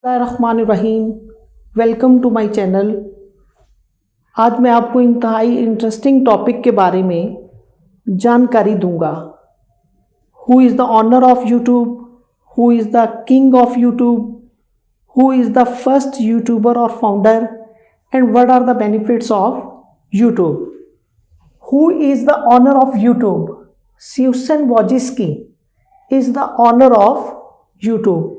रहमानिर्रहीम। Welcome to my channel. आज मैं आपको इंतहाई इंटरेस्टिंग टॉपिक के बारे में जानकारी दूंगा। Who is the owner of YouTube, who is the king of YouTube, who is the first YouTuber और founder and what are the benefits of YouTube. Who is the owner of YouTube? Susan Wojcicki is the owner of YouTube.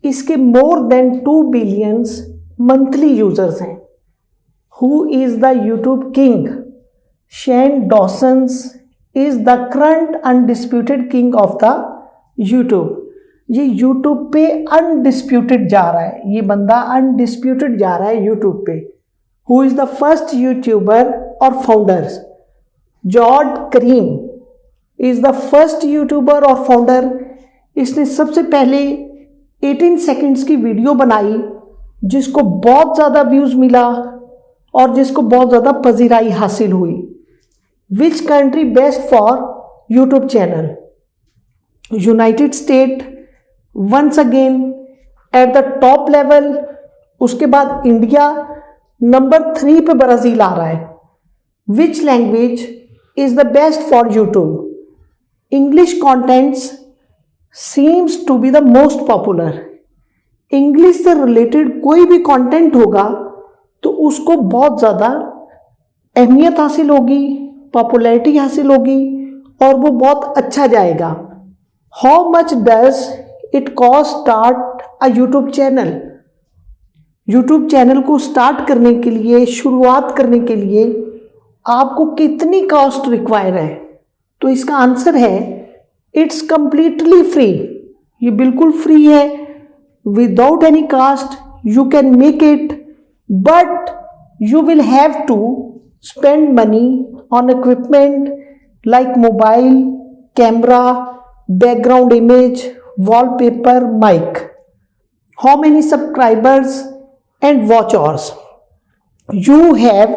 इसके more than 2 billions monthly users हैं। Who is the YouTube king? Shane Dawsons is the current undisputed king of the YouTube. ये YouTube पे undisputed जा रहा है, ये बंदा undisputed जा रहा है यूट्यूब पे। Who is the first YouTuber और founders? George Karim is the first YouTuber और फाउंडर। इसने सबसे पहले 18 सेकेंड्स की वीडियो बनाई जिसको बहुत ज़्यादा व्यूज़ मिला और जिसको बहुत ज़्यादा पजीराई हासिल हुई। Which country best for YouTube channel? United State once again at the top level. उसके बाद इंडिया, नंबर 3 पे ब्राज़ील आ रहा है। Which language is the best for YouTube? English contents seems to be the most popular। English से related कोई भी content होगा तो उसको बहुत ज़्यादा अहमियत हासिल होगी, पॉपुलैरिटी हासिल होगी और वो बहुत अच्छा जाएगा। How much does it cost start a YouTube channel? YouTube channel को स्टार्ट करने के लिए, शुरुआत करने के लिए आपको कितनी कॉस्ट रिक्वायर है? तो इसका आंसर है इट्स कंप्लीटली फ्री। ये बिल्कुल फ्री है, without any cost you can make it, but you will have to spend money on equipment like mobile, camera, background image, wallpaper, mic. How many subscribers and watch hours? You have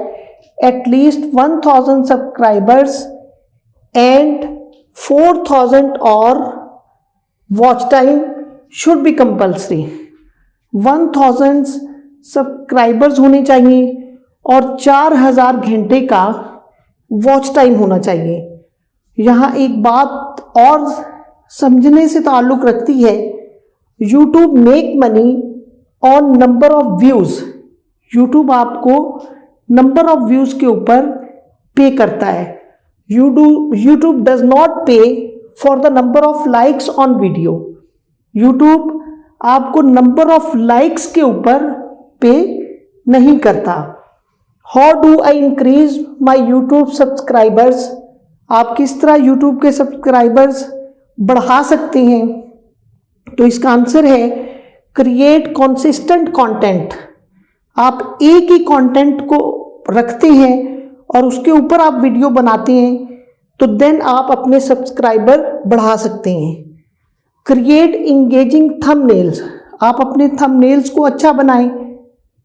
at least 1000 subscribers and 4000 or watch time should be compulsory। 1000 subscribers होने चाहिए और 4000 घंटे का watch time होना चाहिए। यहाँ एक बात और समझने से ताल्लुक़ रखती है, YouTube make money on number of views. YouTube आपको नंबर ऑफ व्यूज़ के ऊपर पे करता है। YouTube does not pay for the number of likes on video। YouTube आपको नंबर ऑफ लाइक्स के ऊपर पे नहीं करता। How do I increase my YouTube subscribers? आप किस तरह YouTube के सब्सक्राइबर्स बढ़ा सकते हैं? तो इसका आंसर है क्रिएट कंसिस्टेंट कंटेंट। आप एक ही कंटेंट को रखते हैं और उसके ऊपर आप वीडियो बनाते हैं तो देन आप अपने सब्सक्राइबर बढ़ा सकते हैं। Create engaging thumbnails. आप अपने थंबनेल्स को अच्छा बनाएं।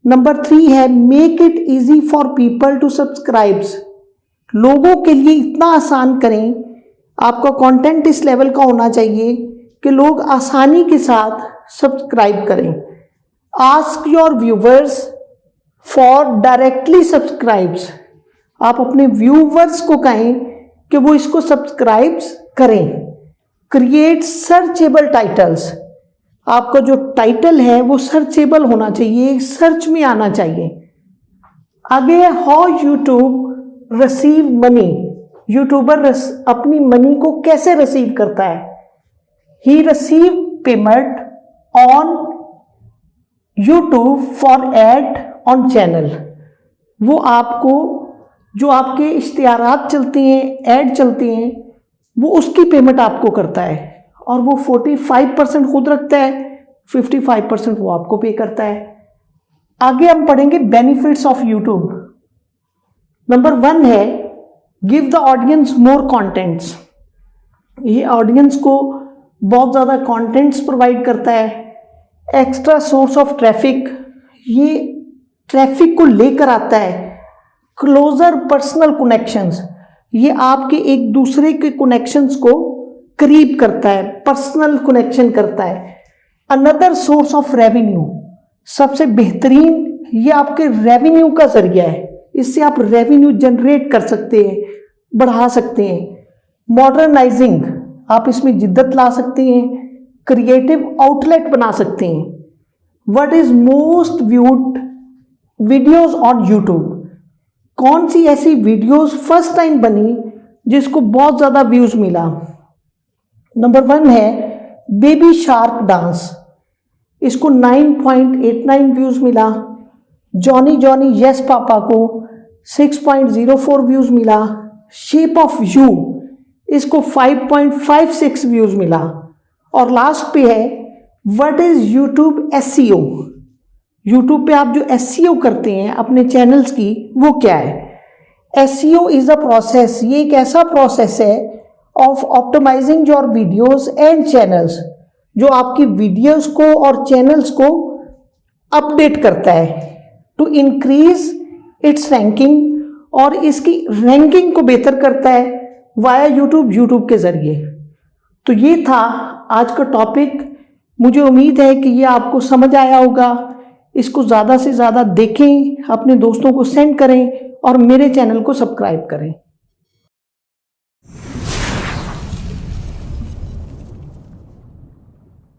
नंबर 3 है make it easy for people to subscribes. लोगों के लिए इतना आसान करें, आपका कंटेंट इस लेवल का होना चाहिए कि लोग आसानी के साथ सब्सक्राइब करें। Ask your viewers for directly subscribes. आप अपने व्यूवर्स को कहें कि वो इसको सब्सक्राइब्स करें। Create searchable titles. आपका जो टाइटल है वो सर्चेबल होना चाहिए, सर्च में आना चाहिए। आगे how YouTube receive money. YouTuber अपनी मनी को कैसे रिसीव करता है? He receive payment on YouTube for ad on channel. वो आपको जो आपके इश्तिहारात चलते हैं, ऐड चलते हैं, वो उसकी पेमेंट आपको करता है और वो 45% खुद रखता है, 55% वो आपको पे करता है। आगे हम पढ़ेंगे बेनिफिट्स ऑफ यूट्यूब। नंबर 1 है give the audience more contents. ये ऑडियंस को बहुत ज़्यादा कंटेंट्स प्रोवाइड करता है। एक्स्ट्रा सोर्स ऑफ ट्रैफिक, ये ट्रैफिक को लेकर आता है। क्लोजर पर्सनल कनेक्शंस, ये आपके एक दूसरे के कनेक्शंस को करीब करता है, पर्सनल कनेक्शन करता है। अनदर सोर्स ऑफ रेवेन्यू, सबसे बेहतरीन ये आपके रेवेन्यू का जरिया है, इससे आप रेवेन्यू जनरेट कर सकते हैं, बढ़ा सकते हैं। मॉडर्नाइजिंग, आप इसमें जिद्दत ला सकते हैं, क्रिएटिव आउटलेट बना सकते हैं। What is most viewed videos on YouTube, कौन सी ऐसी वीडियोस फर्स्ट टाइम बनी जिसको बहुत ज़्यादा व्यूज मिला। नंबर 1 है बेबी शार्क डांस, इसको 9.89 व्यूज मिला। जॉनी जॉनी यस पापा को 6.04 व्यूज मिला। शेप ऑफ यू, इसको 5.56 व्यूज मिला। और लास्ट पे है what is YouTube SEO, YouTube पे आप जो एसईओ करते हैं अपने चैनल्स की, वो क्या है। एसईओ इज अ प्रोसेस, ये एक ऐसा प्रोसेस है of optimising your videos and channels, जो आपकी वीडियोस को और चैनल्स को अपडेट करता है टू इंक्रीज इट्स रैंकिंग, और इसकी रैंकिंग को बेहतर करता है वाया यूट्यूब के जरिए। तो ये था आज का टॉपिक। मुझे उम्मीद है कि ये आपको समझ आया होगा। इसको ज़्यादा से ज़्यादा देखें, अपने दोस्तों को सेंड करें और मेरे चैनल को सब्सक्राइब करें।